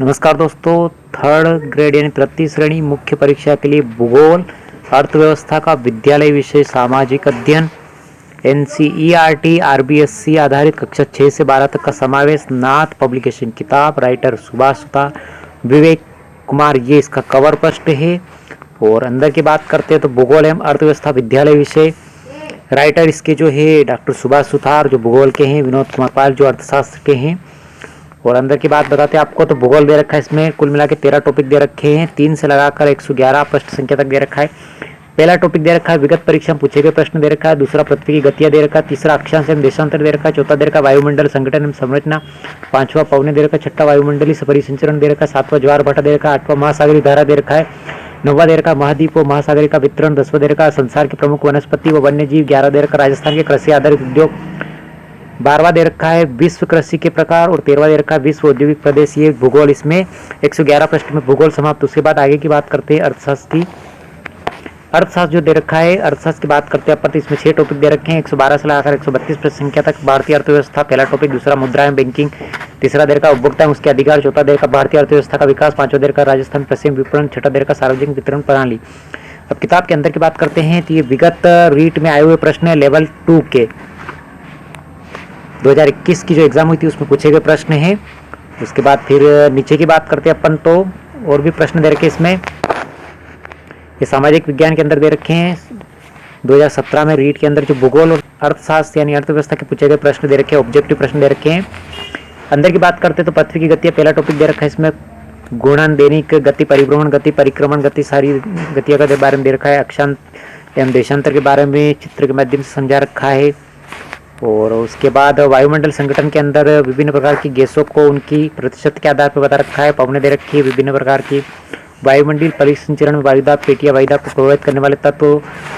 नमस्कार दोस्तों, third grade यानी तृतीय श्रेणी मुख्य परीक्षा के लिए भूगोल अर्थव्यवस्था का विद्यालय विषय सामाजिक अध्ययन एनसीईआरटी आरबीएससी आधारित कक्षा 6 से 12 तक का समावेश नाथ पब्लिकेशन किताब राइटर सुभाष सुता विवेक कुमार, ये इसका कवर पृष्ठ है। और अंदर की बात करते हैं तो भूगोल एवं अर्थव्यवस्था विद्यालय विषय राइटर इसके जो है डॉक्टर सुभाष सुतार जो भूगोल के हैं, विनोद कुमार पाल जो अर्थशास्त्र के हैं। और अंदर की बात बताते हैं आपको तो भूगोल दे रखा है, इसमें कुल मिला के 13 टॉपिक दे रखे हैं, 3 से लगाकर 111 प्रश्न संख्या तक दे रखा है। पहला टॉपिक दे रखा है विगत परीक्षा में पूछे गए प्रश्न दे रखा है, दूसरा पृथ्वी की गतियां दे रखा है, तीसरा अक्षांश एवं देशांतर दे रखा है, चौथा दे रखा है वायुमंडल संगठन एवं संरचना, पांचवा पवने दे रखा है, छठा वायुमंडलीय परिसंचरण दे रखा है, सातवां ज्वार भाटा दे रखा है, आठवां महासागरीय धारा दे रखा है, नौवां दे रखा है महाद्वीप व महासागरीय का वितरण, 10वां दे रखा है संसार के प्रमुख वनस्पति व वन्य जीव, 11 दे रखा है राजस्थान के कृषि आधारित उद्योग, 12वां दे रखा है विश्व कृषि के प्रकार और 13वां दे रखा है विश्व औद्योगिक प्रदेश। ये भूगोल, इसमें 111 प्रश्न में भूगोल समाप्त। उसके बाद आगे की बात करते हैं अर्थशास्त्र की। अर्थशास्त्र जो दे रखा है, अर्थशास्त्र की बात करते हैं अपन, इसमें 6 टॉपिक दे रखे हैं, 112 से लगाकर 132 प्रश्न संख्या तक। भारतीय अर्थव्यवस्था पहला टॉपिक, दूसरा मुद्रा एवं बैंकिंग, तीसरा दे रखा उपभोक्ता उसके अधिकार, चौथा दे रखा भारतीय अर्थव्यवस्था का विकास, पांचवा दे रखा राजस्थान पश्चिम विपणन, छठा दे रखा सार्वजनिक वितरण प्रणाली। अब किताब के अंदर की बात करते हैं तो ये विगत रीट में आए हुए प्रश्न है लेवल 2 के 2021 की जो एग्जाम हुई थी उसमें पूछे गए प्रश्न हैं। उसके बाद फिर नीचे की बात करते हैं अपन तो और भी प्रश्न दे रखे इसमें, ये सामाजिक विज्ञान के अंदर दे रखे हैं। 2017 में रीट के अंदर जो भूगोल और अर्थशास्त्र यानी अर्थव्यवस्था के पूछे गए प्रश्न दे रखे हैं, ऑब्जेक्टिव प्रश्न दे रखे हैं। अंदर की बात करते हैं तो पृथ्वी की गति पहला टॉपिक दे रखा है, इसमें गुणन दैनिक गति, परिभ्रमण गति, परिक्रमण गति, सारी गतियों के बारे में दे रखा है। अक्षांश एवं देशांतर के बारे में चित्र के माध्यम से समझा रखा है। और उसके बाद वायुमंडल संगठन के अंदर विभिन्न प्रकार की गैसों को उनकी प्रतिशत के आधार पर बता रखा है। पवने दे रखी है विभिन्न प्रकार की, वायुमंडलीय परिसंचरण में वायुदाब, पेटिया वायुदाब को प्रभावित करने वाले तत्व।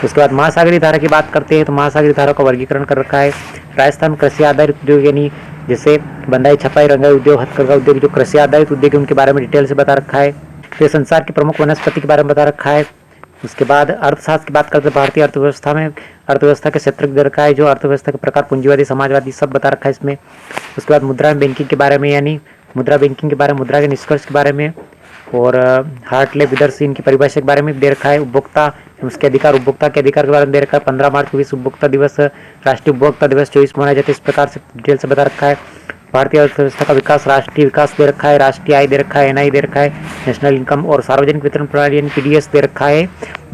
उसके बाद महासागरीय धारा की बात करते हैं तो महासागरीय धारा का वर्गीकरण कर रखा है। राजस्थान कृषि आधारित उद्योग यानी जैसे बंधाई छपाई रंगाई उद्योग, हथकरघा उद्योग, जो कृषि आधारित उद्योग है उनके बारे में डिटेल से बता रखा है। फिर संसार के प्रमुख वनस्पति के बारे में बता रखा है। उसके बाद अर्थशास्त्र की बात करते हैं, भारतीय अर्थव्यवस्था में अर्थव्यवस्था के क्षेत्र दे रखा है, जो अर्थव्यवस्था के प्रकार पूंजीवादी, समाजवादी सब बता रखा है इसमें। उसके बाद मुद्रा बैंकिंग के बारे में यानी मुद्रा बैंकिंग के बारे में, मुद्रा के निष्कर्ष के बारे में और हार्टले विदर्सी इनकी परिभाषा के बारे में दे रखा है। उपभोक्ता उसके अधिकार, उपभोक्ता के अधिकार के बारे में दे रखा है। 15 मार्च को विश्व उपभोक्ता दिवस, राष्ट्रीय उपभोक्ता दिवस 24 मनाया जाता है, इस प्रकार से डिटेल से बता रखा है। भारतीय अर्थव्यवस्था का विकास, राष्ट्रीय विकास दे रखा है, राष्ट्रीय आय दे रखा है, एनआई दे रखा है, नेशनल इनकम और सार्वजनिक वितरण प्रणाली यानी पीडीएस दे रखा है।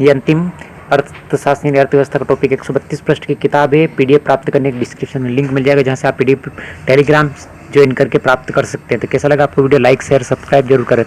ये अंतिम अर्थशास्त्र यानी अर्थव्यवस्था का टॉपिक 132 पृष्ठ की किताब है। पीडीएफ प्राप्त करने के डिस्क्रिप्शन में लिंक मिल जाएगा, जहां से आप पीडीएफ टेलीग्राम ज्वाइन करके प्राप्त कर सकते हैं। तो कैसा लगा आपको वीडियो, लाइक शेयर सब्सक्राइब जरूर करें।